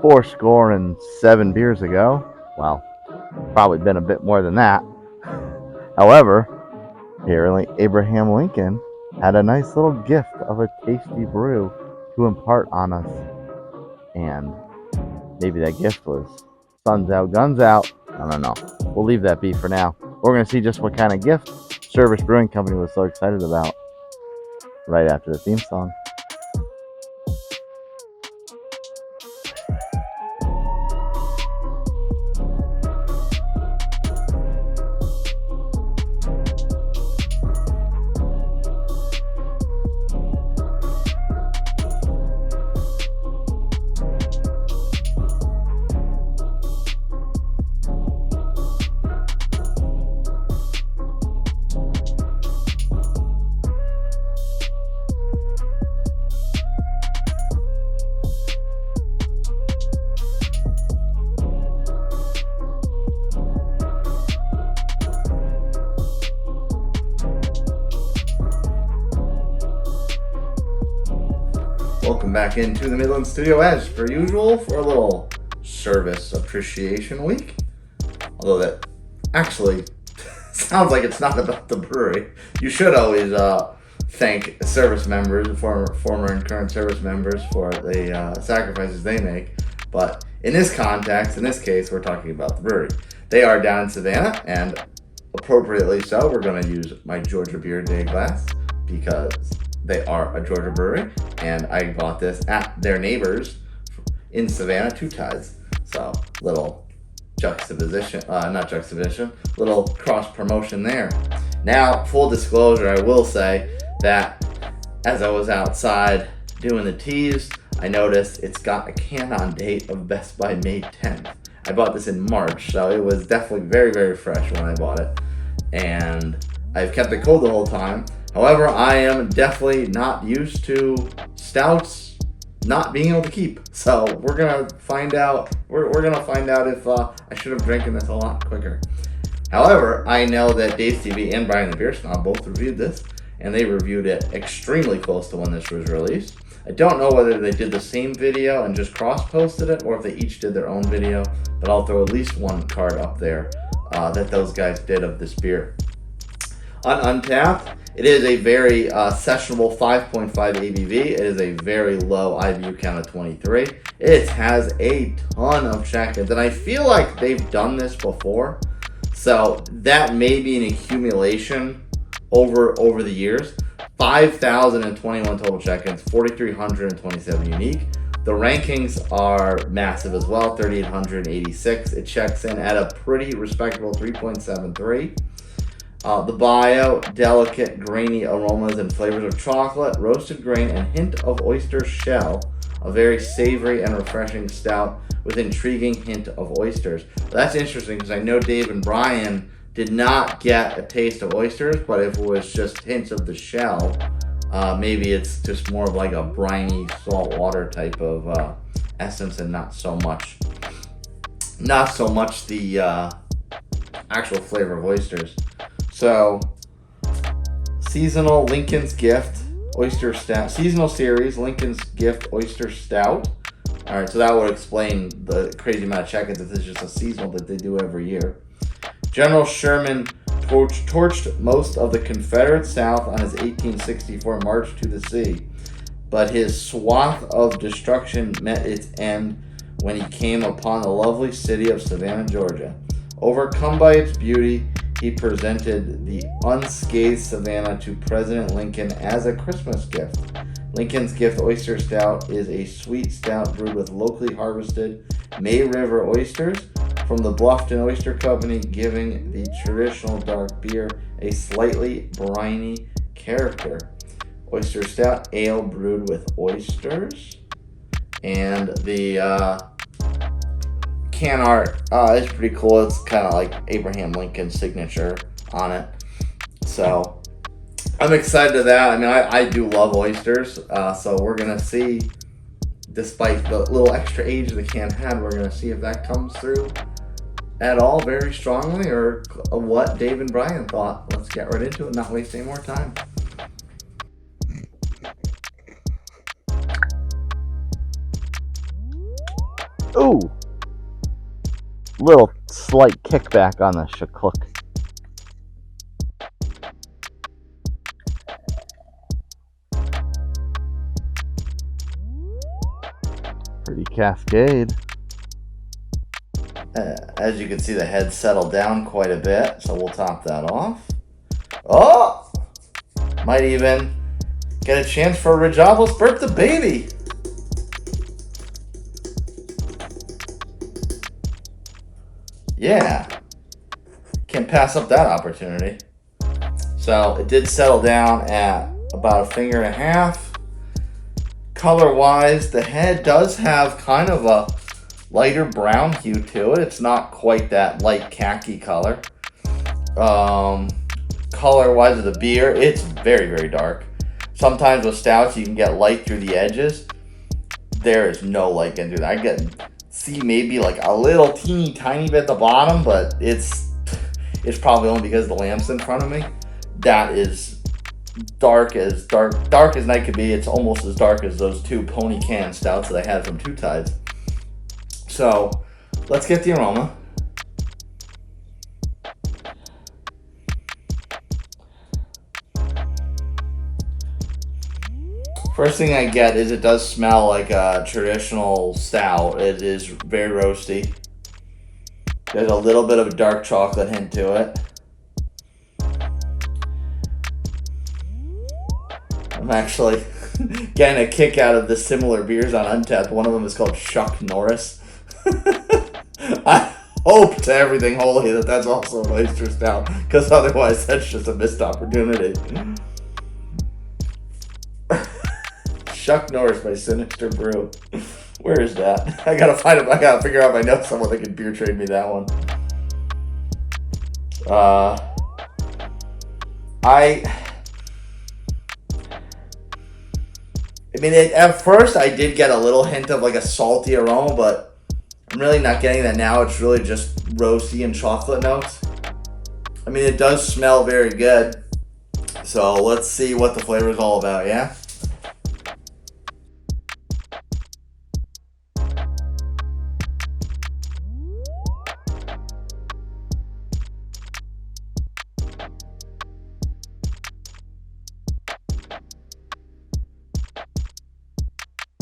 407 beers ago. Well, probably been a bit more than that. However, apparently Abraham Lincoln had a nice little gift of a tasty brew to impart on us. And maybe that gift was Suns Out, Guns Out. I don't know. We'll leave that be for now. We're going to see just what kind of gift Service Brewing Company was so excited about right after the theme song. Welcome back into the Midland Studio as per usual for a little service appreciation week. Although that actually sounds like it's not about the brewery. You should always thank service members, former and current service members for the sacrifices they make. But in this context, in this case, we're talking about the brewery. They are down in Savannah, and appropriately so, we're going to use my Georgia Beer Day glass because they are a Georgia brewery, and I bought this at their neighbors in Savannah, Two Tides. So, little little cross promotion there. Now, full disclosure, I will say that as I was outside doing the teas, I noticed it's got a can-on date of Best by May 10th. I bought this in March, so it was definitely very, very fresh when I bought it. And I've kept it cold the whole time. However, I am definitely not used to stouts not being able to keep. So we're gonna find out. We're gonna find out if I should have drinking this a lot quicker. However, I know that Dave TV and Brian the Beer Snob both reviewed this, and they reviewed it extremely close to when this was released. I don't know whether they did the same video and just cross-posted it, or if they each did their own video. But I'll throw at least one card up there that those guys did of this beer. On Untappd, it is a very sessionable 5.5 ABV. It is a very low IBU count of 23. It has a ton of check-ins, and I feel like they've done this before. So that may be an accumulation over the years. 5,021 total check-ins, 4,327 unique. The rankings are massive as well, 3,886. It checks in at a pretty respectable 3.73. The bio, delicate, grainy aromas and flavors of chocolate, roasted grain, and hint of oyster shell. A very savory and refreshing stout with intriguing hint of oysters. That's interesting because I know Dave and Brian did not get a taste of oysters, but if it was just hints of the shell, maybe it's just more of like a briny salt water type of essence, and not so much the actual flavor of oysters. So, seasonal Lincoln's Gift Oyster Stout, seasonal series Lincoln's Gift Oyster Stout. All right, so that would explain the crazy amount of check-ins if this is just a seasonal that they do every year. General Sherman torched most of the Confederate South on his 1864 march to the sea, but his swath of destruction met its end when he came upon the lovely city of Savannah, Georgia. Overcome by its beauty, he presented the unscathed Savannah to President Lincoln as a Christmas gift. Lincoln's Gift Oyster Stout is a sweet stout brewed with locally harvested May River oysters from the Bluffton Oyster Company, giving the traditional dark beer a slightly briny character. Oyster Stout ale brewed with oysters. And the can art is pretty cool. It's kind of like Abraham Lincoln's signature on it. So I'm excited to that. I mean, I do love oysters. So we're going to see, despite the little extra age the can had, we're going to see if that comes through at all very strongly, or what Dave and Brian thought. Let's get right into it, not waste any more time. Ooh! Little slight kickback on the shakluk. Pretty cascade. As you can see, the head settled down quite a bit, so we'll top that off. Oh! Might even get a chance for a Rajabos birthday baby. Yeah. Can't pass up that opportunity. So it did settle down at about 1.5 fingers. Color-wise, the head does have kind of a lighter brown hue to it. It's not quite that light khaki color. Color-wise of the beer, it's very, very dark. Sometimes with stouts, you can get light through the edges. There is no light getting through that. I can see maybe like a little teeny tiny bit at the bottom, but it's probably only because the lamp's in front of me. That is dark as night could be. It's almost as dark as those 2 pony can stouts that I had from Two Tides. So let's get the aroma. First thing I get is it does smell like a traditional stout. It is very roasty. There's a little bit of a dark chocolate hint to it. I'm actually getting a kick out of the similar beers on Untapped. One of them is called Chuck Norris. I hope to everything holy that that's also an oyster stout, because otherwise that's just a missed opportunity. Chuck Norris by Sinister Brew. Where is that? I gotta find it. I gotta figure out if I know someone that can beer trade me that one. I mean, at first I did get a little hint of like a salty aroma, but I'm really not getting that now. It's really just roasty and chocolate notes. I mean, it does smell very good. So let's see what the flavor is all about, yeah?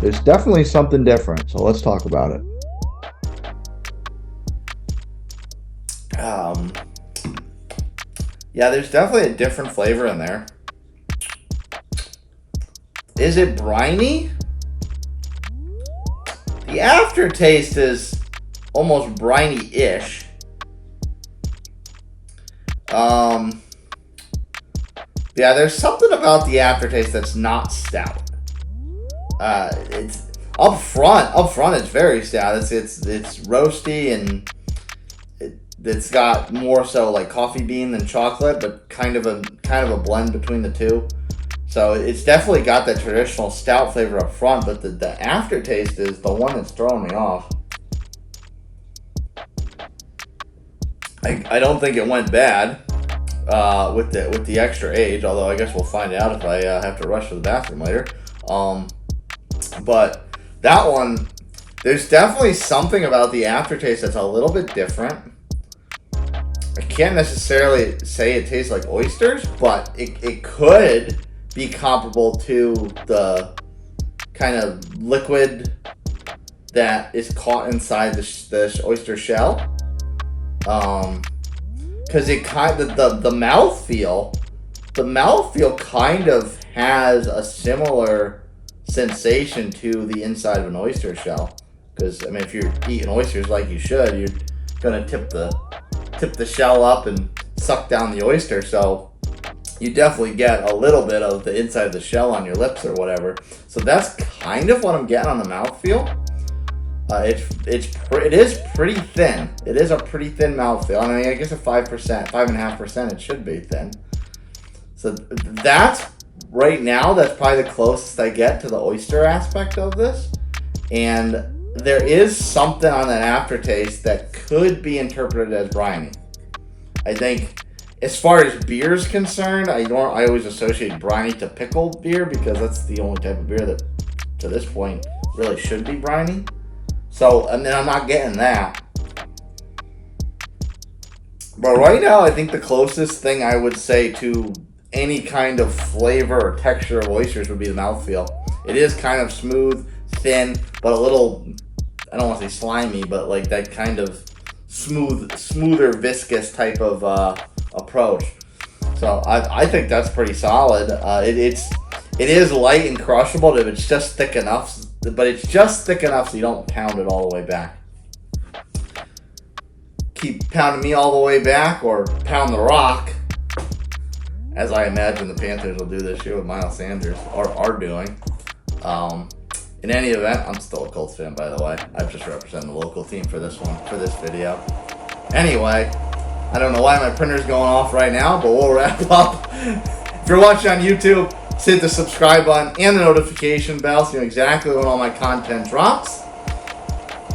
There's definitely something different, so let's talk about it. Yeah, there's definitely a different flavor in there. Is it briny? The aftertaste is almost briny-ish. Yeah, there's something about the aftertaste that's not stout. It's up front it's very stout. It's roasty, and it's got more so like coffee bean than chocolate, but kind of a blend between the two. So it's definitely got that traditional stout flavor up front, but the aftertaste is the one that's throwing me off. I don't think it went bad with the extra age, although I guess we'll find out if I have to rush to the bathroom later. But that one, there's definitely something about the aftertaste that's a little bit different. I can't necessarily say it tastes like oysters, but it could be comparable to the kind of liquid that is caught inside the oyster shell. Because it kind of, the mouthfeel kind of has a similar sensation to the inside of an oyster shell. Because I mean, if you're eating oysters like you should, you're gonna tip the shell up and suck down the oyster. So you definitely get a little bit of the inside of the shell on your lips or whatever. So that's kind of what I'm getting on the mouthfeel. It is pretty thin. It is a pretty thin mouthfeel. I mean, I guess at 5.5%, it should be thin. So that's right now. That's probably the closest I get to the oyster aspect of this. And there is something on that aftertaste that could be interpreted as briny. I think, as far as beer is concerned, I always associate briny to pickled beer because that's the only type of beer that, to this point, really should be briny. So, and then I'm not getting that. But right now, I think the closest thing I would say to any kind of flavor or texture of oysters would be the mouthfeel. It is kind of smooth, thin, but a little, I don't want to say slimy, but like that kind of smoother, viscous type of approach. So I think that's pretty solid. It is light and crushable if it's just thick enough, but it's just thick enough so you don't pound it all the way back. Keep pounding me all the way back, or pound the rock, as I imagine the Panthers will do this year with Miles Sanders, or are doing. In any event, I'm still a Colts fan, by the way. I've just represented the local team for this video. Anyway, I don't know why my printer's going off right now, but we'll wrap up. If you're watching on YouTube, hit the subscribe button and the notification bell so you know exactly when all my content drops.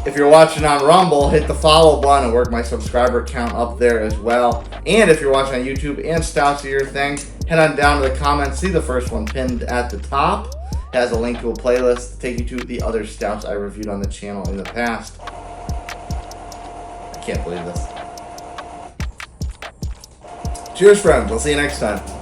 If you're watching on Rumble, hit the follow button and work my subscriber count up there as well. And if you're watching on YouTube and Stouts are your thing, head on down to the comments. See the first one pinned at the top. It has a link to a playlist to take you to the other Stouts I reviewed on the channel in the past. I can't believe this. Cheers, friends. We'll see you next time.